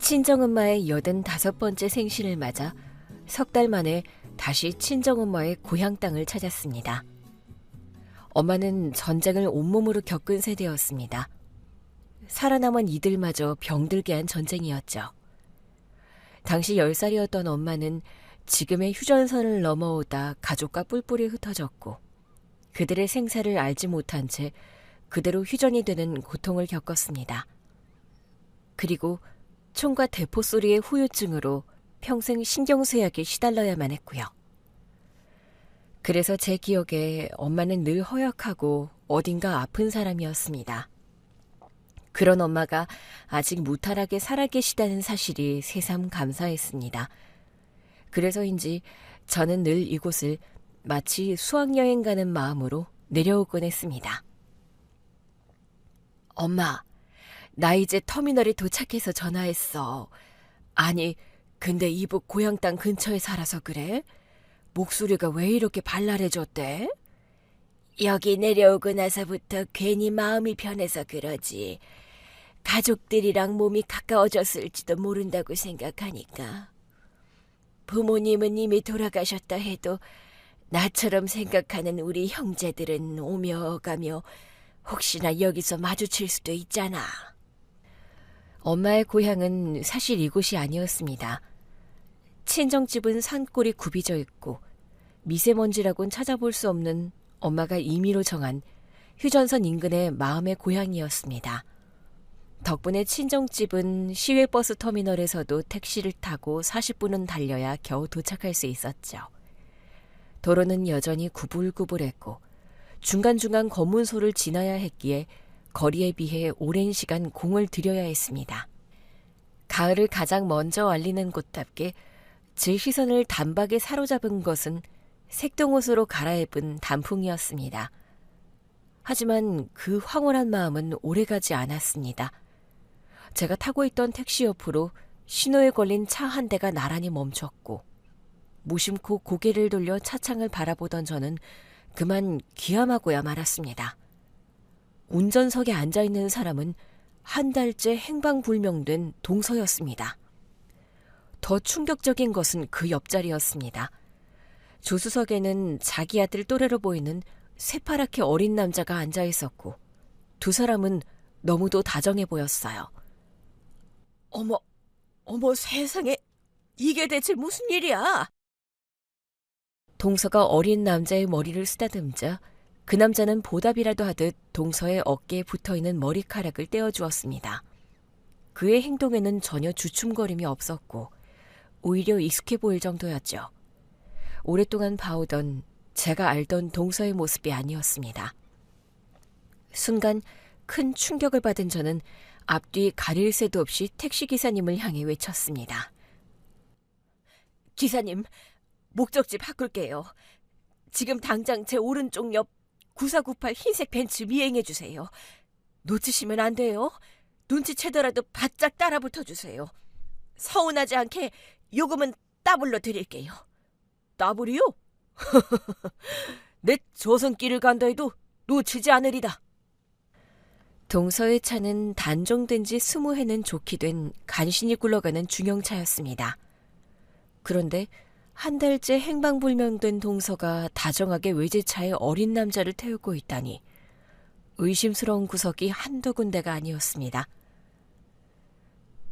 친정엄마의 85번째 생신을 맞아 석 달 만에 다시 친정엄마의 고향 땅을 찾았습니다. 엄마는 전쟁을 온몸으로 겪은 세대였습니다. 살아남은 이들마저 병들게 한 전쟁이었죠. 당시 10살이었던 엄마는 지금의 휴전선을 넘어오다 가족과 뿔뿔이 흩어졌고 그들의 생사를 알지 못한 채 그대로 휴전이 되는 고통을 겪었습니다. 그리고 총과 대포 소리의 후유증으로 평생 신경쇠약에 시달러야만 했고요. 그래서 제 기억에 엄마는 늘 허약하고 어딘가 아픈 사람이었습니다. 그런 엄마가 아직 무탈하게 살아계시다는 사실이 새삼 감사했습니다. 그래서인지 저는 늘 이곳을 마치 수학여행 가는 마음으로 내려오곤 했습니다. 엄마, 나 이제 터미널에 도착해서 전화했어. 아니, 근데 이북 고향 땅 근처에 살아서 그래? 목소리가 왜 이렇게 발랄해졌대? 여기 내려오고 나서부터 괜히 마음이 편해서 그러지. 가족들이랑 몸이 가까워졌을지도 모른다고 생각하니까. 부모님은 이미 돌아가셨다 해도 나처럼 생각하는 우리 형제들은 오며 가며 혹시나 여기서 마주칠 수도 있잖아. 엄마의 고향은 사실 이곳이 아니었습니다. 친정집은 산골이 굽이져 있고 미세먼지라곤 찾아볼 수 없는 엄마가 임의로 정한 휴전선 인근의 마음의 고향이었습니다. 덕분에 친정집은 시외버스 터미널에서도 택시를 타고 40분은 달려야 겨우 도착할 수 있었죠. 도로는 여전히 구불구불했고 중간중간 검문소를 지나야 했기에 거리에 비해 오랜 시간 공을 들여야 했습니다. 가을을 가장 먼저 알리는 곳답게 제 시선을 단박에 사로잡은 것은 색동옷으로 갈아입은 단풍이었습니다. 하지만 그 황홀한 마음은 오래가지 않았습니다. 제가 타고 있던 택시 옆으로 신호에 걸린 차 한 대가 나란히 멈췄고 무심코 고개를 돌려 차창을 바라보던 저는 그만 귀함하고야 말았습니다. 운전석에 앉아있는 사람은 한 달째 행방불명된 동서였습니다. 더 충격적인 것은 그 옆자리였습니다. 조수석에는 자기 아들 또래로 보이는 새파랗게 어린 남자가 앉아있었고 두 사람은 너무도 다정해 보였어요. 어머 세상에, 이게 대체 무슨 일이야? 동서가 어린 남자의 머리를 쓰다듬자 그 남자는 보답이라도 하듯 동서의 어깨에 붙어있는 머리카락을 떼어주었습니다. 그의 행동에는 전혀 주춤거림이 없었고 오히려 익숙해 보일 정도였죠. 오랫동안 봐오던 제가 알던 동서의 모습이 아니었습니다. 순간 큰 충격을 받은 저는 앞뒤 가릴 새도 없이 택시기사님을 향해 외쳤습니다. 기사님, 목적지 바꿀게요. 지금 당장 제 오른쪽 옆 9498 흰색 벤츠 미행해주세요. 놓치시면 안 돼요. 눈치채더라도 바짝 따라붙어주세요. 서운하지 않게 요금은 더블로 드릴게요. 더블이요? 내 조선길을 간다 해도 놓치지 않으리다. 동서의 차는 단종된 지 20해는 좋게 된 간신히 굴러가는 중형차였습니다. 그런데 한 달째 행방불명된 동서가 다정하게 외제차에 어린 남자를 태우고 있다니 의심스러운 구석이 한두 군데가 아니었습니다.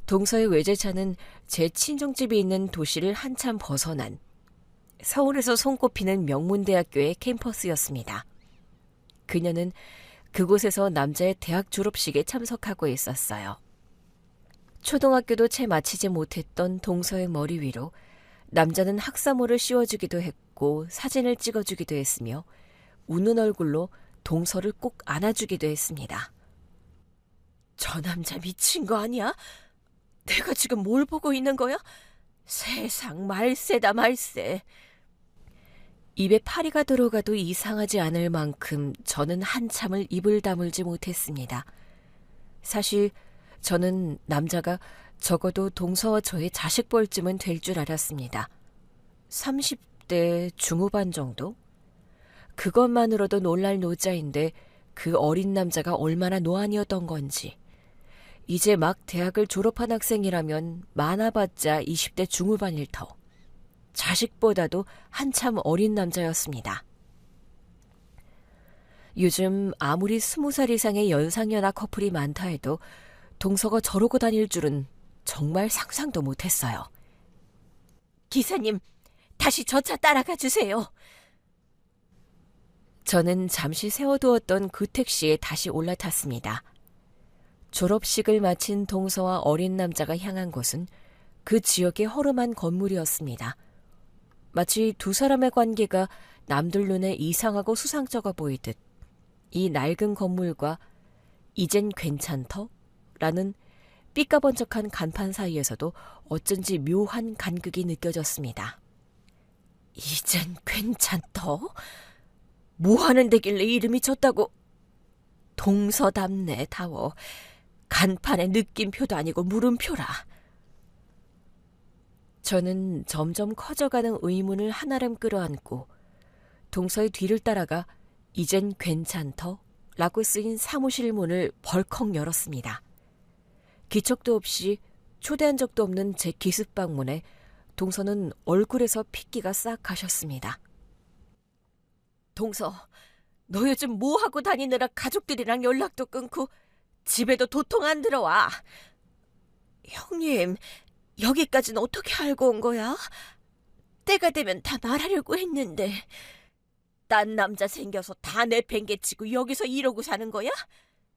동서의 외제차는 제 친정집이 있는 도시를 한참 벗어난 서울에서 손꼽히는 명문대학교의 캠퍼스였습니다. 그녀는 그곳에서 남자의 대학 졸업식에 참석하고 있었어요. 초등학교도 채 마치지 못했던 동서의 머리 위로 남자는 학사모를 씌워주기도 했고 사진을 찍어주기도 했으며 웃는 얼굴로 동서를 꼭 안아주기도 했습니다. 저 남자 미친 거 아니야? 내가 지금 뭘 보고 있는 거야? 세상 말세다 말세. 입에 파리가 들어가도 이상하지 않을 만큼 저는 한참을 입을 다물지 못했습니다. 사실 저는 남자가 적어도 동서와 저의 자식뻘쯤은 될 줄 알았습니다. 30대 중후반 정도? 그것만으로도 놀랄 노자인데 그 어린 남자가 얼마나 노안이었던 건지 이제 막 대학을 졸업한 학생이라면 많아봤자 20대 중후반일 터. 자식보다도 한참 어린 남자였습니다. 요즘 아무리 20살 이상의 연상연하 커플이 많다 해도 동서가 저러고 다닐 줄은 정말 상상도 못했어요. 기사님, 다시 저 차 따라가 주세요. 저는 잠시 세워두었던 그 택시에 다시 올라탔습니다. 졸업식을 마친 동서와 어린 남자가 향한 곳은 그 지역의 허름한 건물이었습니다. 마치 두 사람의 관계가 남들 눈에 이상하고 수상쩍어 보이듯 이 낡은 건물과 이젠 괜찮터? 라는 삐까번쩍한 간판 사이에서도 어쩐지 묘한 간극이 느껴졌습니다. 이젠 괜찮터? 뭐 하는 데길래 이름이 졌다고? 동서답네 다워. 간판에 느낌표도 아니고 물음표라. 저는 점점 커져가는 의문을 한아름 끌어안고 동서의 뒤를 따라가 이젠 괜찮터? 라고 쓰인 사무실 문을 벌컥 열었습니다. 기척도 없이 초대한 적도 없는 제 기습방문에 동서는 얼굴에서 핏기가 싹 가셨습니다. 동서, 너 요즘 뭐 하고 다니느라 가족들이랑 연락도 끊고 집에도 도통 안 들어와. 형님, 여기까지는 어떻게 알고 온 거야? 때가 되면 다 말하려고 했는데. 딴 남자 생겨서 다 내팽개치고 여기서 이러고 사는 거야?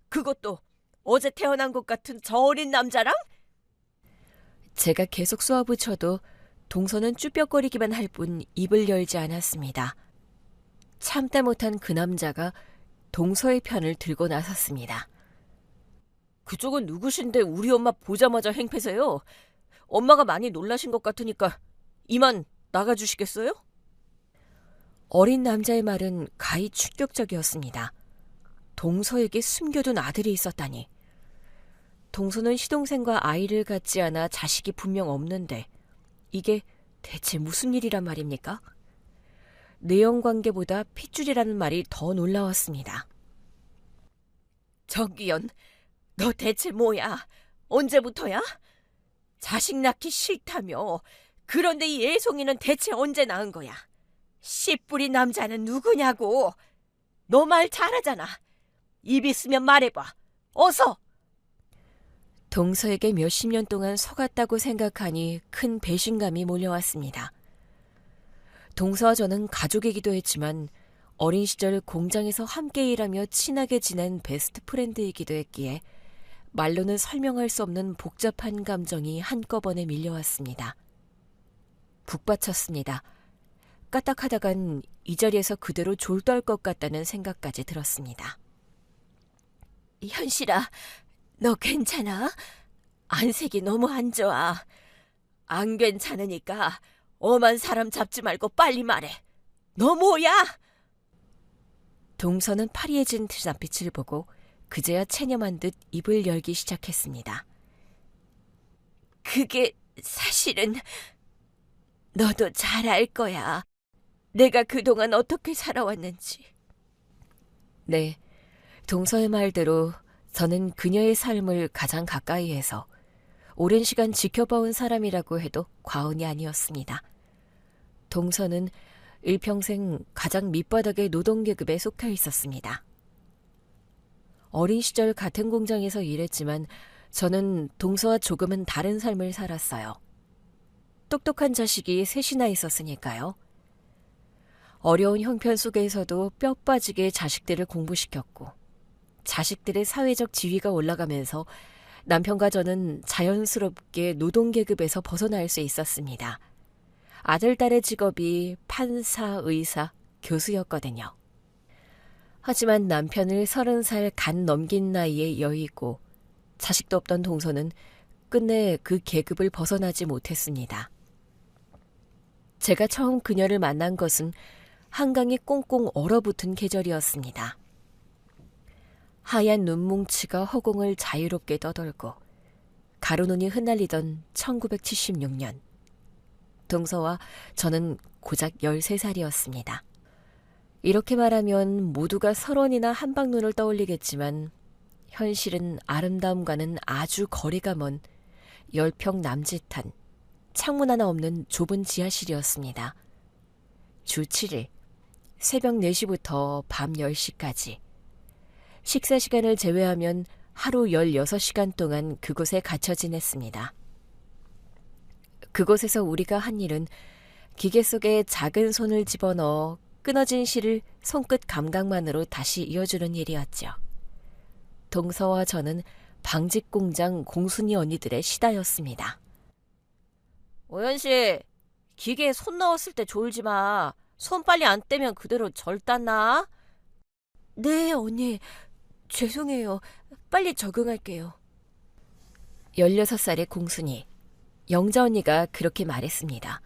그것도 어제 태어난 것 같은 저 어린 남자랑? 제가 계속 쏘아붙여도 동서는 쭈뼛거리기만 할 뿐 입을 열지 않았습니다. 참다 못한 그 남자가 동서의 편을 들고 나섰습니다. 그쪽은 누구신데 우리 엄마 보자마자 행패세요? 엄마가 많이 놀라신 것 같으니까 이만 나가주시겠어요? 어린 남자의 말은 가히 충격적이었습니다. 동서에게 숨겨둔 아들이 있었다니. 동서는 시동생과 아이를 갖지 않아 자식이 분명 없는데 이게 대체 무슨 일이란 말입니까? 내연관계보다 핏줄이라는 말이 더 놀라웠습니다. 정기현, 너 대체 뭐야? 언제부터야? 자식 낳기 싫다며. 그런데 이 애송이는 대체 언제 낳은 거야? 씨뿌리 남자는 누구냐고. 너 말 잘하잖아. 입 있으면 말해봐. 어서. 동서에게 몇십 년 동안 속았다고 생각하니 큰 배신감이 몰려왔습니다. 동서와 저는 가족이기도 했지만 어린 시절 공장에서 함께 일하며 친하게 지낸 베스트 프렌드이기도 했기에 말로는 설명할 수 없는 복잡한 감정이 한꺼번에 밀려왔습니다. 북받쳤습니다. 까딱하다간 이 자리에서 그대로 졸도할 것 같다는 생각까지 들었습니다. 현실아, 너 괜찮아? 안색이 너무 안 좋아. 안 괜찮으니까 엄한 사람 잡지 말고 빨리 말해. 너 뭐야? 동서는 파리해진 트낮빛을 보고 그제야 체념한 듯 입을 열기 시작했습니다. 그게 사실은 너도 잘 알 거야. 내가 그동안 어떻게 살아왔는지. 네, 동서의 말대로 저는 그녀의 삶을 가장 가까이에서 오랜 시간 지켜봐온 사람이라고 해도 과언이 아니었습니다. 동서는 일평생 가장 밑바닥의 노동계급에 속해 있었습니다. 어린 시절 같은 공장에서 일했지만 저는 동서와 조금은 다른 삶을 살았어요. 똑똑한 자식이 셋이나 있었으니까요. 어려운 형편 속에서도 뼈 빠지게 자식들을 공부시켰고 자식들의 사회적 지위가 올라가면서 남편과 저는 자연스럽게 노동계급에서 벗어날 수 있었습니다. 아들, 딸의 직업이 판사, 의사, 교수였거든요. 하지만 남편을 30살 간 넘긴 나이에 여의고 자식도 없던 동서는 끝내 그 계급을 벗어나지 못했습니다. 제가 처음 그녀를 만난 것은 한강이 꽁꽁 얼어붙은 계절이었습니다. 하얀 눈뭉치가 허공을 자유롭게 떠돌고 가로눈이 흩날리던 1976년. 동서와 저는 고작 13살이었습니다. 이렇게 말하면 모두가 설원이나 한방눈을 떠올리겠지만 현실은 아름다움과는 아주 거리가 먼 10평 남짓한 창문 하나 없는 좁은 지하실이었습니다. 주 7일, 새벽 4시부터 밤 10시까지. 식사 시간을 제외하면 하루 16시간 동안 그곳에 갇혀 지냈습니다. 그곳에서 우리가 한 일은 기계 속에 작은 손을 집어넣어 끊어진 실을 손끝 감각만으로 다시 이어주는 일이었죠. 동서와 저는 방직공장 공순이 언니들의 시다였습니다. 오연씨, 기계에 손 넣었을 때 졸지 마. 손 빨리 안 떼면 그대로 절단나? 네, 언니. 죄송해요. 빨리 적응할게요. 16살의 공순이, 영자 언니가 그렇게 말했습니다.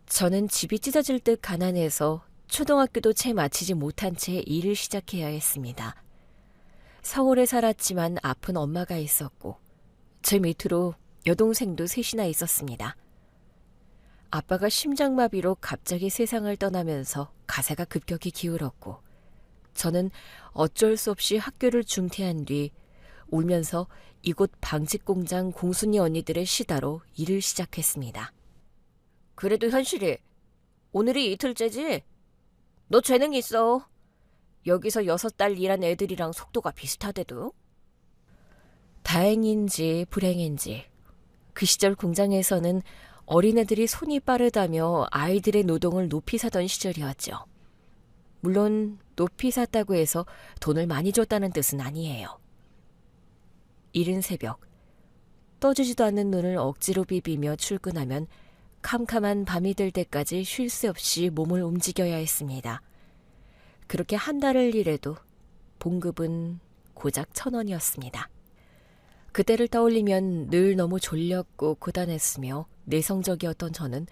저는 집이 찢어질 듯 가난해서 초등학교도 채 마치지 못한 채 일을 시작해야 했습니다. 서울에 살았지만 아픈 엄마가 있었고 제 밑으로 여동생도 셋이나 있었습니다. 아빠가 심장마비로 갑자기 세상을 떠나면서 가세가 급격히 기울었고 저는 어쩔 수 없이 학교를 중퇴한 뒤 울면서 이곳 방직공장 공순이 언니들의 시다로 일을 시작했습니다. 그래도 현실이 오늘이 이틀째지? 너 재능 있어. 여기서 6달 일한 애들이랑 속도가 비슷하대도. 다행인지 불행인지 그 시절 공장에서는 어린애들이 손이 빠르다며 아이들의 노동을 높이 사던 시절이었죠. 물론 높이 샀다고 해서 돈을 많이 줬다는 뜻은 아니에요. 이른 새벽, 떠지지도 않는 눈을 억지로 비비며 출근하면 캄캄한 밤이 될 때까지 쉴 새 없이 몸을 움직여야 했습니다. 그렇게 한 달을 일해도 봉급은 고작 1,000원이었습니다. 그때를 떠올리면 늘 너무 졸렸고 고단했으며 내성적이었던 저는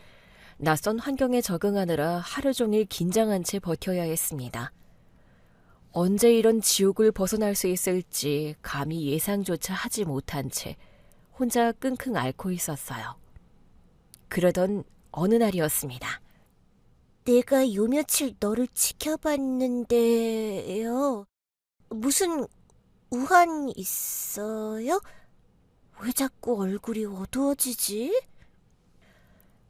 낯선 환경에 적응하느라 하루 종일 긴장한 채 버텨야 했습니다. 언제 이런 지옥을 벗어날 수 있을지 감히 예상조차 하지 못한 채 혼자 끙끙 앓고 있었어요. 그러던 어느 날이었습니다. 내가 요 며칠 너를 지켜봤는데요. 무슨 우한 있어요? 왜 자꾸 얼굴이 어두워지지?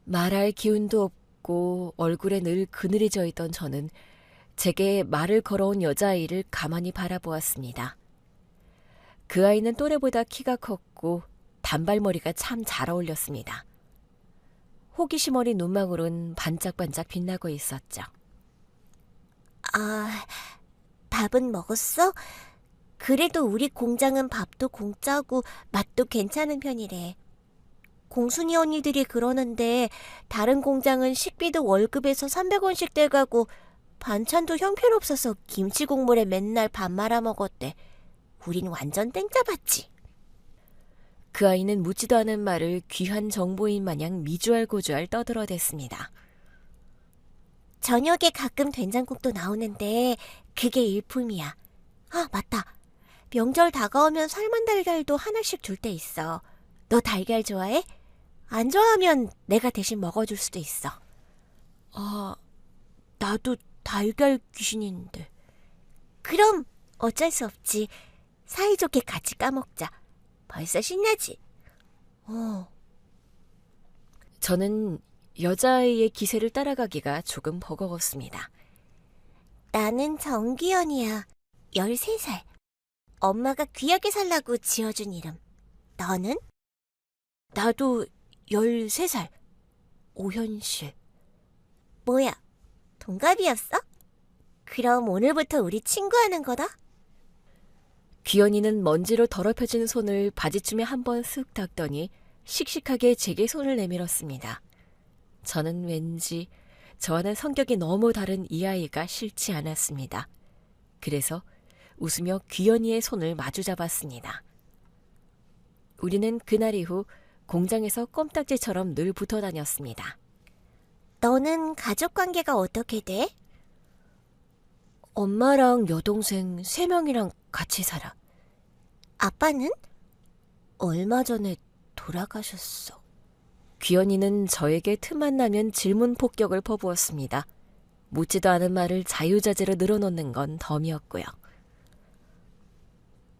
말할 기운도 없고 얼굴에 늘 그늘이 져 있던 저는 제게 말을 걸어온 여자아이를 가만히 바라보았습니다. 그 아이는 또래보다 키가 컸고 단발머리가 참 잘 어울렸습니다. 호기심 어린 눈망울은 반짝반짝 빛나고 있었죠. 아, 밥은 먹었어? 그래도 우리 공장은 밥도 공짜고 맛도 괜찮은 편이래. 공순이 언니들이 그러는데 다른 공장은 식비도 월급에서 300원씩 떼가고 반찬도 형편없어서 김치 국물에 맨날 밥 말아 먹었대. 우린 완전 땡 잡았지. 그 아이는 묻지도 않은 말을 귀한 정보인 마냥 미주알고주알 떠들어댔습니다. 저녁에 가끔 된장국도 나오는데 그게 일품이야. 아, 맞다. 명절 다가오면 삶은 달걀도 하나씩 줄 때 있어. 너 달걀 좋아해? 안 좋아하면 내가 대신 먹어줄 수도 있어. 아, 나도 달걀 귀신인데. 그럼 어쩔 수 없지. 사이좋게 같이 까먹자. 벌써 신나지? 저는 여자아이의 기세를 따라가기가 조금 버거웠습니다. 나는 정기현이야. 13살. 엄마가 귀하게 살라고 지어준 이름. 너는? 나도 13살. 오현실. 뭐야, 동갑이었어? 그럼 오늘부터 우리 친구하는 거다? 귀연이는 먼지로 더럽혀진 손을 바지춤에 한번 쓱 닦더니 씩씩하게 제게 손을 내밀었습니다. 저는 왠지 저와는 성격이 너무 다른 이 아이가 싫지 않았습니다. 그래서 웃으며 귀연이의 손을 마주 잡았습니다. 우리는 그날 이후 공장에서 껌딱지처럼 늘 붙어 다녔습니다. 너는 가족관계가 어떻게 돼? 엄마랑 여동생 3명이랑 같이 살아. 아빠는? 얼마 전에 돌아가셨어. 귀연이는 저에게 틈만 나면 질문 폭격을 퍼부었습니다. 묻지도 않은 말을 자유자재로 늘어놓는 건 덤이었고요.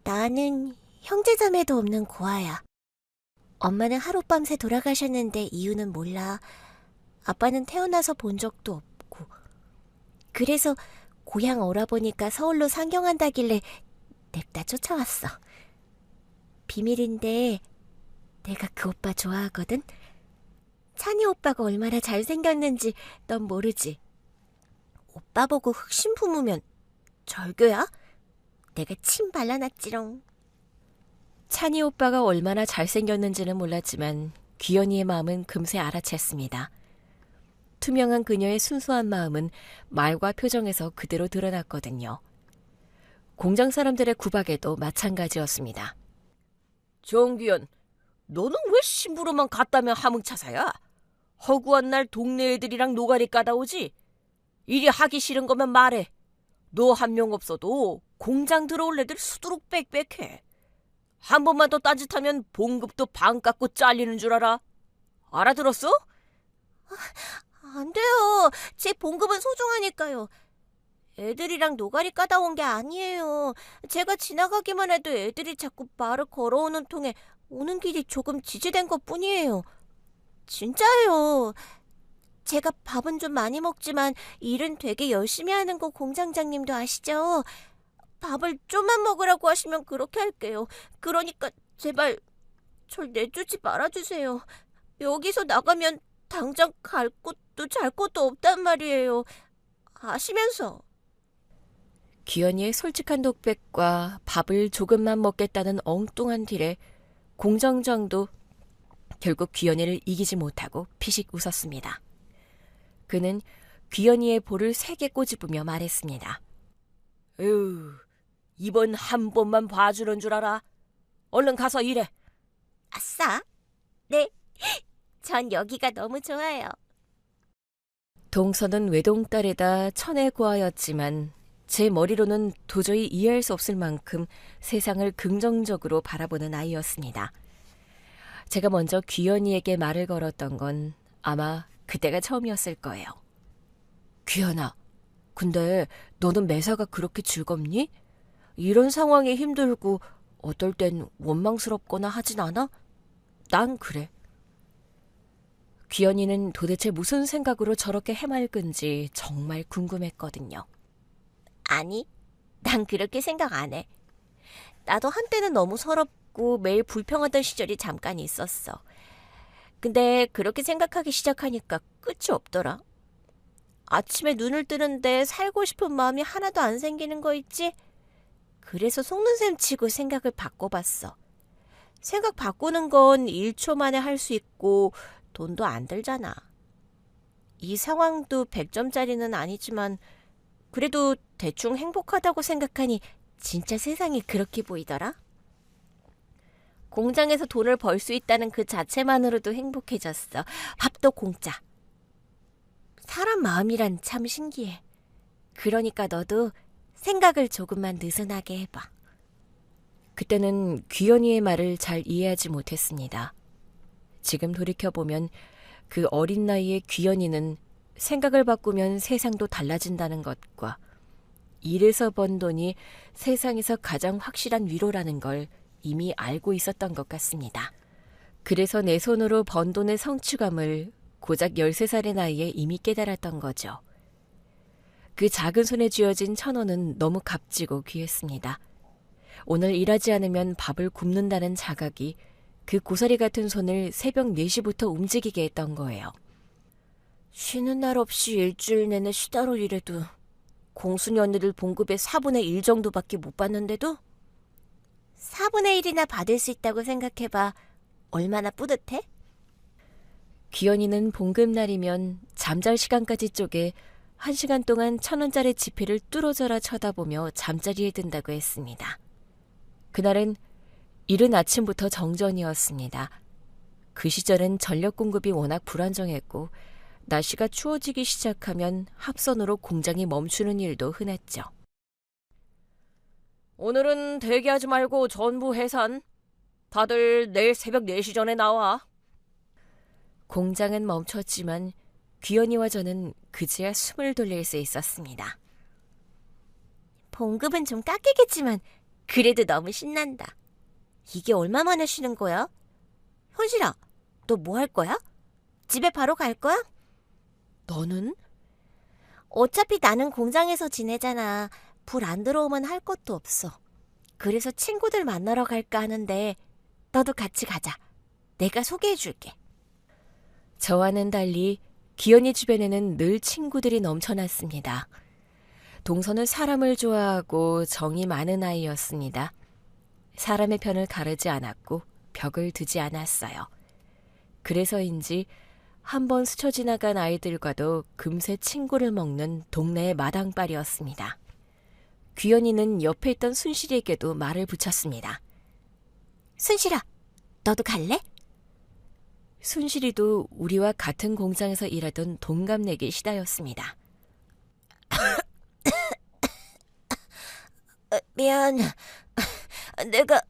나는 형제자매도 없는 고아야. 엄마는 하룻밤새 돌아가셨는데 이유는 몰라. 아빠는 태어나서 본 적도 없고. 그래서 고향 오라보니까 서울로 상경한다길래 냅다 쫓아왔어. 비밀인데 내가 그 오빠 좋아하거든? 찬이 오빠가 얼마나 잘생겼는지 넌 모르지. 오빠 보고 흑심 품으면 절교야? 내가 침 발라놨지롱. 찬이 오빠가 얼마나 잘생겼는지는 몰랐지만 귀연이의 마음은 금세 알아챘습니다. 투명한 그녀의 순수한 마음은 말과 표정에서 그대로 드러났거든요. 공장 사람들의 구박에도 마찬가지였습니다. 정귀연, 너는 왜 심부름만 갔다면 하뭉차사야? 허구한 날 동네 애들이랑 노가리 까다 오지? 일이 하기 싫은 거면 말해. 너 한 명 없어도 공장 들어올 애들 수두룩 빽빽해. 한 번만 더 딴짓하면 봉급도 반 깎고 잘리는 줄 알아. 알아들었어? 안 돼요. 제 봉급은 소중하니까요. 애들이랑 노가리 까다 온 게 아니에요. 제가 지나가기만 해도 애들이 자꾸 말을 걸어오는 통에 오는 길이 조금 지지된 것뿐이에요. 진짜예요. 제가 밥은 좀 많이 먹지만 일은 되게 열심히 하는 거 공장장님도 아시죠? 밥을 좀만 먹으라고 하시면 그렇게 할게요. 그러니까 제발 절 내쫓지 말아주세요. 여기서 나가면 당장 갈 곳도 잘 곳도 없단 말이에요. 아시면서. 귀연이의 솔직한 독백과 밥을 조금만 먹겠다는 엉뚱한 딜에 공장장도 결국 귀연이를 이기지 못하고 피식 웃었습니다. 그는 귀연이의 볼을 3개 꼬집으며 말했습니다. 에휴, 이번 한 번만 봐주는 줄 알아. 얼른 가서 일해. 아싸. 네. 전 여기가 너무 좋아요. 동서는 외동딸에다 천의 고아였지만 제 머리로는 도저히 이해할 수 없을 만큼 세상을 긍정적으로 바라보는 아이였습니다. 제가 먼저 귀연이에게 말을 걸었던 건 아마 그때가 처음이었을 거예요. 귀연아, 근데 너는 매사가 그렇게 즐겁니? 이런 상황이 힘들고 어떨 땐 원망스럽거나 하진 않아? 난 그래. 귀연이는 도대체 무슨 생각으로 저렇게 해맑은지 정말 궁금했거든요. 아니, 난 그렇게 생각 안 해. 나도 한때는 너무 서럽고 매일 불평하던 시절이 잠깐 있었어. 근데 그렇게 생각하기 시작하니까 끝이 없더라. 아침에 눈을 뜨는데 살고 싶은 마음이 하나도 안 생기는 거 있지? 그래서 속는 셈 치고 생각을 바꿔봤어. 생각 바꾸는 건 1초 만에 할 수 있고 돈도 안 들잖아. 이 상황도 100점짜리는 아니지만 그래도 대충 행복하다고 생각하니 진짜 세상이 그렇게 보이더라. 공장에서 돈을 벌 수 있다는 그 자체만으로도 행복해졌어. 밥도 공짜. 사람 마음이란 참 신기해. 그러니까 너도 생각을 조금만 느슨하게 해봐. 그때는 귀연이의 말을 잘 이해하지 못했습니다. 지금 돌이켜보면 그 어린 나이의 귀연이는 생각을 바꾸면 세상도 달라진다는 것과 일에서 번 돈이 세상에서 가장 확실한 위로라는 걸 이미 알고 있었던 것 같습니다. 그래서 내 손으로 번 돈의 성취감을 고작 13살의 나이에 이미 깨달았던 거죠. 그 작은 손에 쥐어진 1,000원은 너무 값지고 귀했습니다. 오늘 일하지 않으면 밥을 굶는다는 자각이 그 고사리 같은 손을 새벽 4시부터 움직이게 했던 거예요. 쉬는 날 없이 일주일 내내 시다로 일해도 공순이 언니들 봉급의 4분의 1 정도밖에 못 받는데도 4분의 1이나 받을 수 있다고 생각해봐. 얼마나 뿌듯해? 귀연이는 봉급날이면 잠잘 시간까지 쪼개 1시간 동안 1,000원짜리 지폐를 뚫어져라 쳐다보며 잠자리에 든다고 했습니다. 그날은 이른 아침부터 정전이었습니다. 그 시절엔 전력 공급이 워낙 불안정했고 날씨가 추워지기 시작하면 합선으로 공장이 멈추는 일도 흔했죠. 오늘은 대기하지 말고 전부 해산. 다들 내일 새벽 4시 전에 나와. 공장은 멈췄지만 귀연이와 저는 그제야 숨을 돌릴 수 있었습니다. 봉급은 좀 깎이겠지만 그래도 너무 신난다. 이게 얼마 만에 쉬는 거야? 현실아, 너 뭐 할 거야? 집에 바로 갈 거야? 너는? 어차피 나는 공장에서 지내잖아. 불 안 들어오면 할 것도 없어. 그래서 친구들 만나러 갈까 하는데 너도 같이 가자. 내가 소개해 줄게. 저와는 달리 기현이 주변에는 늘 친구들이 넘쳐났습니다. 동서는 사람을 좋아하고 정이 많은 아이였습니다. 사람의 편을 가르지 않았고 벽을 두지 않았어요. 그래서인지 한 번 스쳐 지나간 아이들과도 금세 친구를 먹는 동네의 마당발이었습니다. 귀연이는 옆에 있던 순실이에게도 말을 붙였습니다. 순실아, 너도 갈래? 순실이도 우리와 같은 공장에서 일하던 동갑내기 시다였습니다. 미안. 내가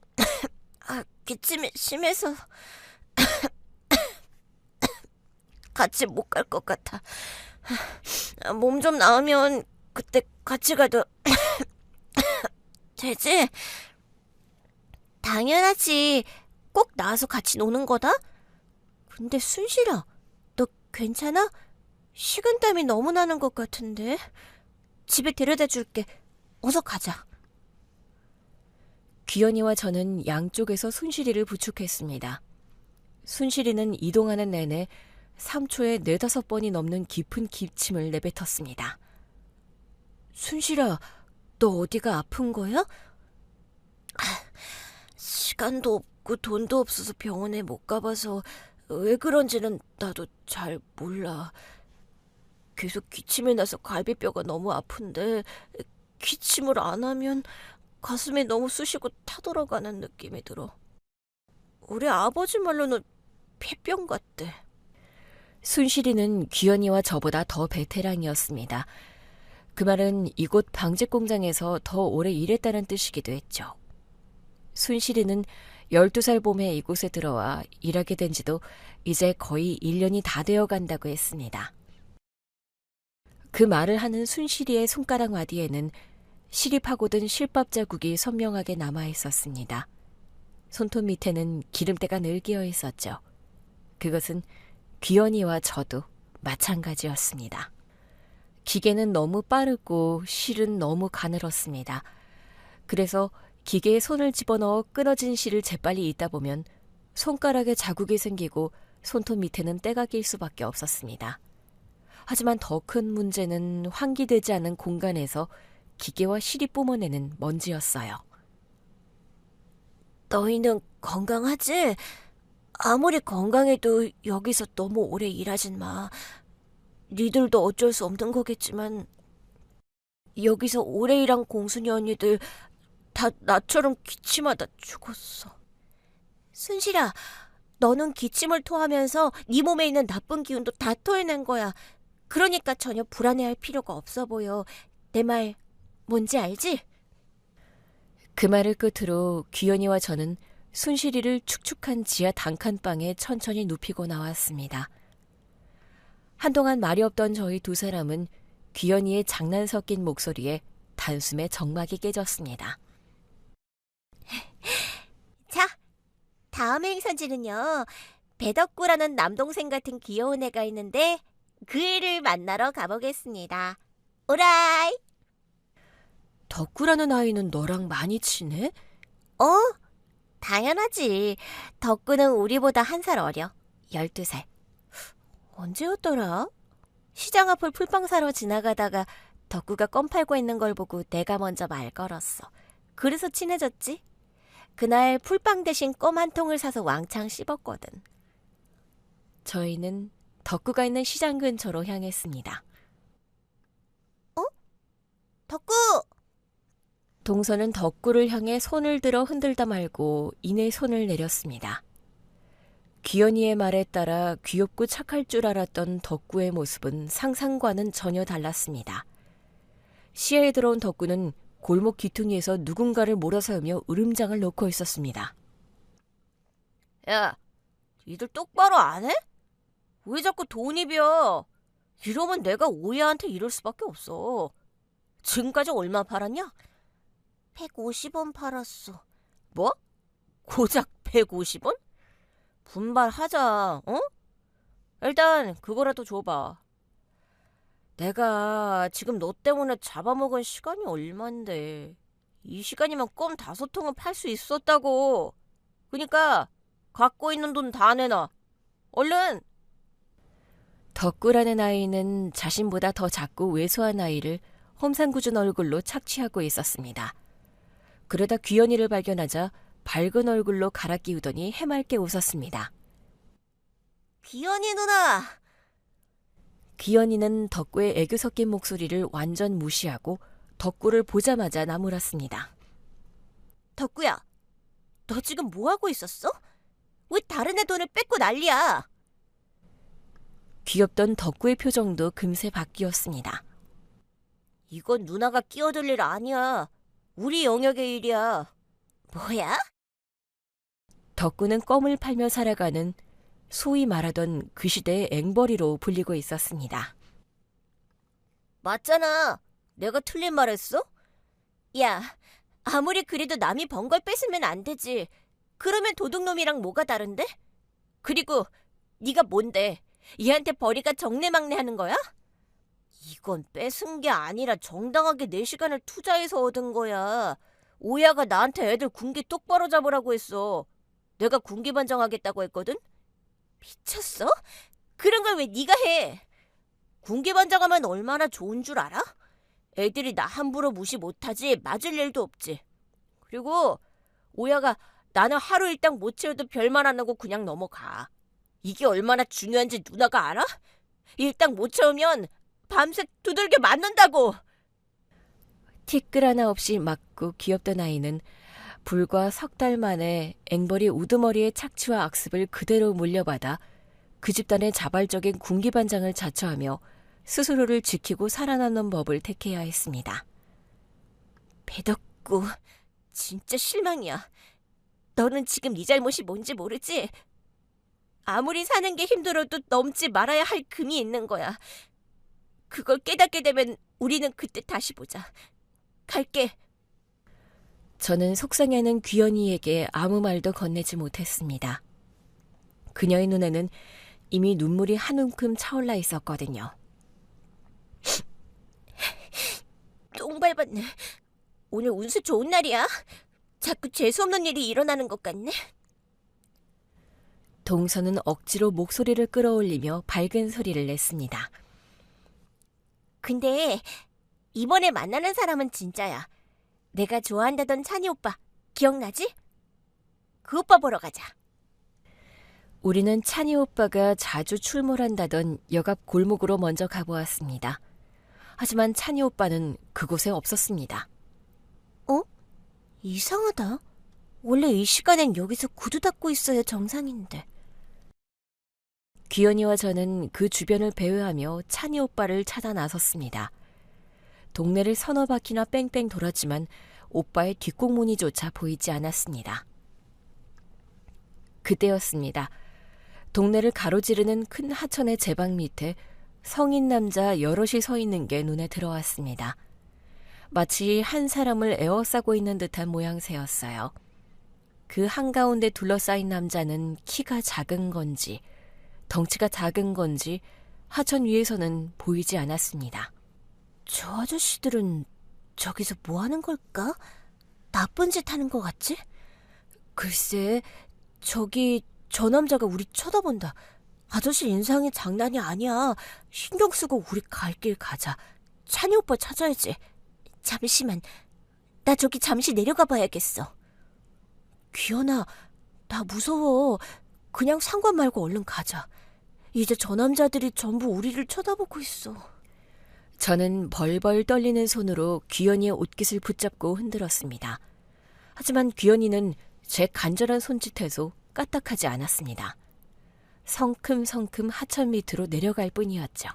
기침이 심해서 같이 못 갈 것 같아. 몸 좀 나으면 그때 같이 가도 되지? 당연하지. 꼭 나와서 같이 노는 거다? 근데 순실아, 너 괜찮아? 식은땀이 너무 나는 것 같은데. 집에 데려다 줄게. 어서 가자. 귀연이와 저는 양쪽에서 순실이를 부축했습니다. 순실이는 이동하는 내내 3초에 4-5번이 넘는 깊은 기침을 내뱉었습니다. 순실아, 너 어디가 아픈 거야? 시간도 없고 돈도 없어서 병원에 못 가봐서 왜 그런지는 나도 잘 몰라. 계속 기침이 나서 갈비뼈가 너무 아픈데 기침을 안 하면 가슴이 너무 쑤시고 타돌아가는 느낌이 들어. 우리 아버지 말로는 폐병 같대. 순실이는 귀연이와 저보다 더 베테랑이었습니다. 그 말은 이곳 방직 공장에서 더 오래 일했다는 뜻이기도 했죠. 순실이는 12살 봄에 이곳에 들어와 일하게 된 지도 이제 거의 1년이 다 되어 간다고 했습니다. 그 말을 하는 순실이의 손가락 마디에는 실이 파고든 실밥 자국이 선명하게 남아 있었습니다. 손톱 밑에는 기름때가 늘 끼어 있었죠. 그것은 귀연이와 저도 마찬가지였습니다. 기계는 너무 빠르고 실은 너무 가늘었습니다. 그래서 기계에 손을 집어넣어 끊어진 실을 재빨리 잇다 보면 손가락에 자국이 생기고 손톱 밑에는 때가 낄 수밖에 없었습니다. 하지만 더 큰 문제는 환기되지 않은 공간에서 기계와 실이 뿜어내는 먼지였어요. 너희는 건강하지? 아무리 건강해도 여기서 너무 오래 일하진 마. 니들도 어쩔 수 없는 거겠지만 여기서 오래 일한 공순이 언니들 다 나처럼 기침하다 죽었어. 순실아, 너는 기침을 토하면서 네 몸에 있는 나쁜 기운도 다 토해낸 거야. 그러니까 전혀 불안해할 필요가 없어 보여. 내 말 뭔지 알지? 그 말을 끝으로 귀연이와 저는 순실이를 축축한 지하 단칸방에 천천히 눕히고 나왔습니다. 한동안 말이 없던 저희 두 사람은 귀연이의 장난 섞인 목소리에 단숨에 정막이 깨졌습니다. 자, 다음 행선지는요. 배덕구라는 남동생 같은 귀여운 애가 있는데 그 애를 만나러 가보겠습니다. 오라이! 덕구라는 아이는 너랑 많이 친해? 어? 당연하지. 덕구는 우리보다 1살 어려. 12살. 언제였더라? 시장 앞을 풀빵 사러 지나가다가 덕구가 껌 팔고 있는 걸 보고 내가 먼저 말 걸었어. 그래서 친해졌지. 그날 풀빵 대신 껌 한 통을 사서 왕창 씹었거든. 저희는 덕구가 있는 시장 근처로 향했습니다. 덕구! 동서는 덕구를 향해 손을 들어 흔들다 말고 이내 손을 내렸습니다. 귀연이의 말에 따라 귀엽고 착할 줄 알았던 덕구의 모습은 상상과는 전혀 달랐습니다. 시야에 들어온 덕구는 골목 귀퉁이에서 누군가를 몰아세우며 으름장을 놓고 있었습니다. 야, 니들 똑바로 안 해? 왜 자꾸 돈이 비어? 이러면 내가 오해한테 이럴 수밖에 없어. 지금까지 얼마 팔았냐? 150원 팔았어. 뭐? 고작 150원? 분발하자, 어? 일단 그거라도 줘봐. 내가 지금 너 때문에 잡아먹은 시간이 얼만데. 이 시간이면 껌 5통은 팔 수 있었다고. 그니까 갖고 있는 돈 다 내놔. 얼른! 덕구라는 아이는 자신보다 더 작고 왜소한 아이를 험상궂은 얼굴로 착취하고 있었습니다. 그러다 귀연이를 발견하자 밝은 얼굴로 갈아 끼우더니 해맑게 웃었습니다. 귀연이 누나! 귀연이는 덕구의 애교 섞인 목소리를 완전 무시하고 덕구를 보자마자 나무랐습니다. 덕구야, 너 지금 뭐 하고 있었어? 왜 다른 애 돈을 뺏고 난리야? 귀엽던 덕구의 표정도 금세 바뀌었습니다. 이건 누나가 끼어들 일 아니야. 우리 영역의 일이야. 뭐야? 덕구는 껌을 팔며 살아가는 소위 말하던 그 시대의 앵벌이로 불리고 있었습니다. 맞잖아. 내가 틀린 말 했어? 야, 아무리 그래도 남이 번 걸 뺏으면 안 되지. 그러면 도둑놈이랑 뭐가 다른데? 그리고 네가 뭔데? 얘한테 벌이가 정내막내 하는 거야? 이건 뺏은 게 아니라 정당하게 내 시간을 투자해서 얻은 거야. 오야가 나한테 애들 군기 똑바로 잡으라고 했어. 내가 군기반장하겠다고 했거든? 미쳤어? 그런 걸 왜 네가 해? 군기반장하면 얼마나 좋은 줄 알아? 애들이 나 함부로 무시 못하지 맞을 일도 없지. 그리고 오야가 나는 하루 일당 못 채워도 별말 안 하고 그냥 넘어가. 이게 얼마나 중요한지 누나가 알아? 일당 못 채우면 밤새 두들겨 맞는다고. 티끌 하나 없이 맞고 귀엽던 아이는 불과 3달 만에 앵벌이 우두머리의 착취와 악습을 그대로 물려받아 그 집단의 자발적인 군기반장을 자처하며 스스로를 지키고 살아남는 법을 택해야 했습니다. 배덕구, 진짜 실망이야. 너는 지금 네 잘못이 뭔지 모르지? 아무리 사는 게 힘들어도 넘지 말아야 할 금이 있는 거야. 그걸 깨닫게 되면 우리는 그때 다시 보자. 갈게. 저는 속상해하는 귀연이에게 아무 말도 건네지 못했습니다. 그녀의 눈에는 이미 눈물이 한 움큼 차올라 있었거든요. 똥 밟았네. 오늘 운수 좋은 날이야. 자꾸 재수없는 일이 일어나는 것 같네. 동서는 억지로 목소리를 끌어올리며 밝은 소리를 냈습니다. 근데 이번에 만나는 사람은 진짜야. 내가 좋아한다던 찬이 오빠 기억나지? 그 오빠 보러 가자. 우리는 찬이 오빠가 자주 출몰한다던 역 앞 골목으로 먼저 가보았습니다. 하지만 찬이 오빠는 그곳에 없었습니다. 이상하다. 원래 이 시간엔 여기서 구두 닦고 있어야 정상인데. 귀연이와 저는 그 주변을 배회하며 찬이 오빠를 찾아 나섰습니다. 동네를 서너 바퀴나 뺑뺑 돌았지만 오빠의 뒷공무니조차 보이지 않았습니다. 그때였습니다. 동네를 가로지르는 큰 하천의 제방 밑에 성인 남자 여럿이 서 있는 게 눈에 들어왔습니다. 마치 한 사람을 에워싸고 있는 듯한 모양새였어요. 그 한가운데 둘러싸인 남자는 키가 작은 건지 덩치가 작은 건지 하천 위에서는 보이지 않았습니다. 저 아저씨들은 저기서 뭐 하는 걸까? 나쁜 짓 하는 것 같지? 글쎄, 저기 저 남자가 우리 쳐다본다. 아저씨 인상이 장난이 아니야. 신경 쓰고 우리 갈 길 가자. 찬이 오빠 찾아야지. 잠시만, 나 저기 잠시 내려가 봐야겠어. 귀연아, 나 무서워. 그냥 상관 말고 얼른 가자. 이제 저 남자들이 전부 우리를 쳐다보고 있어. 저는 벌벌 떨리는 손으로 귀연이의 옷깃을 붙잡고 흔들었습니다. 하지만 귀연이는 제 간절한 손짓에도 까딱하지 않았습니다. 성큼성큼 하천 밑으로 내려갈 뿐이었죠.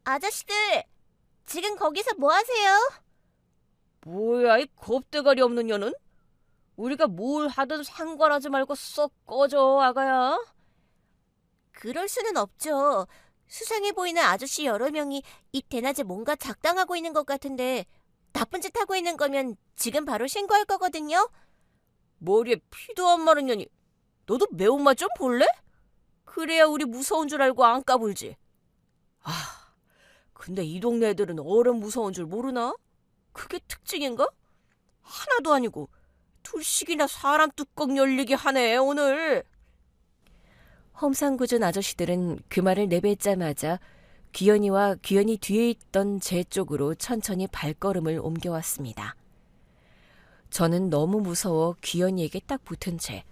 아저씨들, 지금 거기서 뭐 하세요? 뭐야, 이 겁대가리 없는 년은? 우리가 뭘 하든 상관하지 말고 썩 꺼져, 아가야. 그럴 수는 없죠. 수상해 보이는 아저씨 여러 명이 이 대낮에 뭔가 작당하고 있는 것 같은데 나쁜 짓 하고 있는 거면 지금 바로 신고할 거거든요. 머리에 피도 안 마른 년이. 너도 매운맛 좀 볼래? 그래야 우리 무서운 줄 알고 안 까불지. 아, 근데 이 동네 애들은 어른 무서운 줄 모르나? 그게 특징인가? 하나도 아니고 둘씩이나 사람 뚜껑 열리게 하네 오늘. 험상궂은 아저씨들은 그 말을 내뱉자마자 귀연이와 귀연이 뒤에 있던 제 쪽으로 천천히 발걸음을 옮겨왔습니다. 저는 너무 무서워 귀연이에게 딱 붙은 채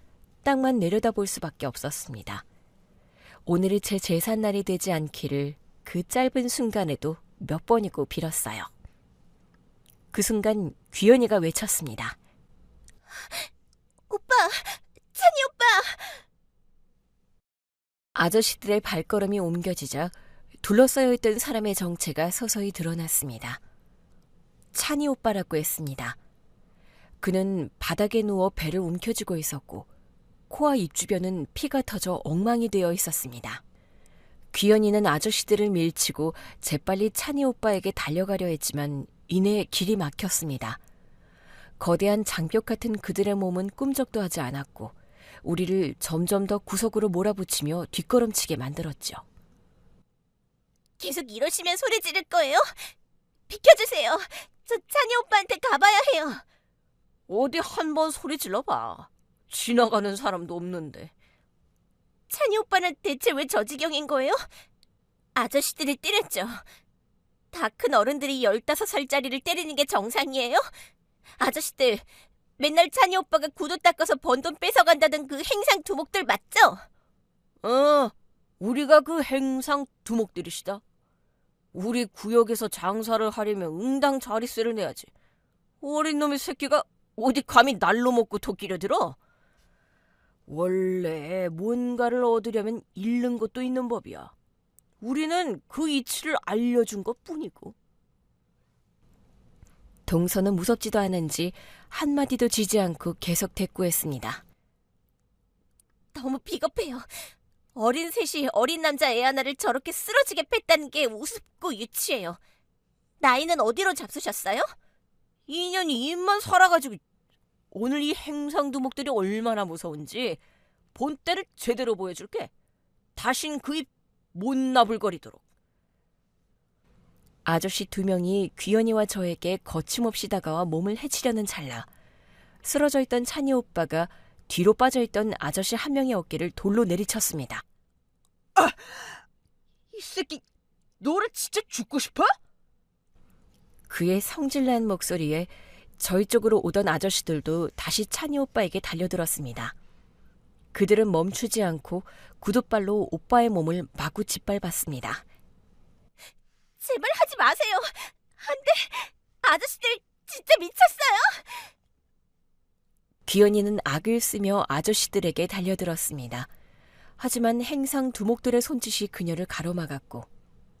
땅만 내려다볼 수밖에 없었습니다. 오늘이 제 제삿날이 되지 않기를 그 짧은 순간에도 몇 번이고 빌었어요. 그 순간 귀연이가 외쳤습니다. 오빠! 찬이 오빠! 아저씨들의 발걸음이 옮겨지자 둘러싸여 있던 사람의 정체가 서서히 드러났습니다. 찬이 오빠라고 했습니다. 그는 바닥에 누워 배를 움켜쥐고 있었고 코와 입 주변은 피가 터져 엉망이 되어 있었습니다. 귀연이는 아저씨들을 밀치고 재빨리 찬이 오빠에게 달려가려 했지만 이내 길이 막혔습니다. 거대한 장벽 같은 그들의 몸은 꿈쩍도 하지 않았고 우리를 점점 더 구석으로 몰아붙이며 뒷걸음치게 만들었죠. 계속 이러시면 소리 지를 거예요? 비켜주세요. 저 찬이 오빠한테 가봐야 해요. 어디 한번 소리 질러봐. 지나가는 사람도 없는데. 찬이 오빠는 대체 왜 저 지경인 거예요? 아저씨들이 때렸죠. 다 큰 어른들이 15살짜리를 때리는 게 정상이에요? 아저씨들, 맨날 찬이 오빠가 구두 닦아서 번 돈 뺏어간다던 그 행상 두목들 맞죠? 우리가 그 행상 두목들이시다. 우리 구역에서 장사를 하려면 응당 자릿세를 내야지. 어린 놈의 새끼가 어디 감히 날로 먹고 토끼려 들어? 원래 뭔가를 얻으려면 잃는 것도 있는 법이야. 우리는 그 이치를 알려준 것뿐이고. 동서는 무섭지도 않은지 한마디도 지지 않고 계속 대꾸했습니다. 너무 비겁해요. 어린 셋이 어린 남자 애 하나를 저렇게 쓰러지게 뺐다는 게 우습고 유치해요. 나이는 어디로 잡수셨어요? 2년이 입만 살아가지고. 오늘 이 행상두목들이 얼마나 무서운지 본때를 제대로 보여줄게. 다신 그 입 못 나불거리도록. 아저씨 2명이 귀연이와 저에게 거침없이 다가와 몸을 해치려는 찰나 쓰러져 있던 찬이 오빠가 뒤로 빠져있던 아저씨 1명의 어깨를 돌로 내리쳤습니다. 아! 이 새끼, 너를 진짜 죽고 싶어? 그의 성질난 목소리에 저희 쪽으로 오던 아저씨들도 다시 찬이 오빠에게 달려들었습니다. 그들은 멈추지 않고 구둣발로 오빠의 몸을 마구 짓밟았습니다. 제발 하지 마세요. 안 돼. 아저씨들 진짜 미쳤어요. 귀연이는 악을 쓰며 아저씨들에게 달려들었습니다. 하지만 행상 두목들의 손짓이 그녀를 가로막았고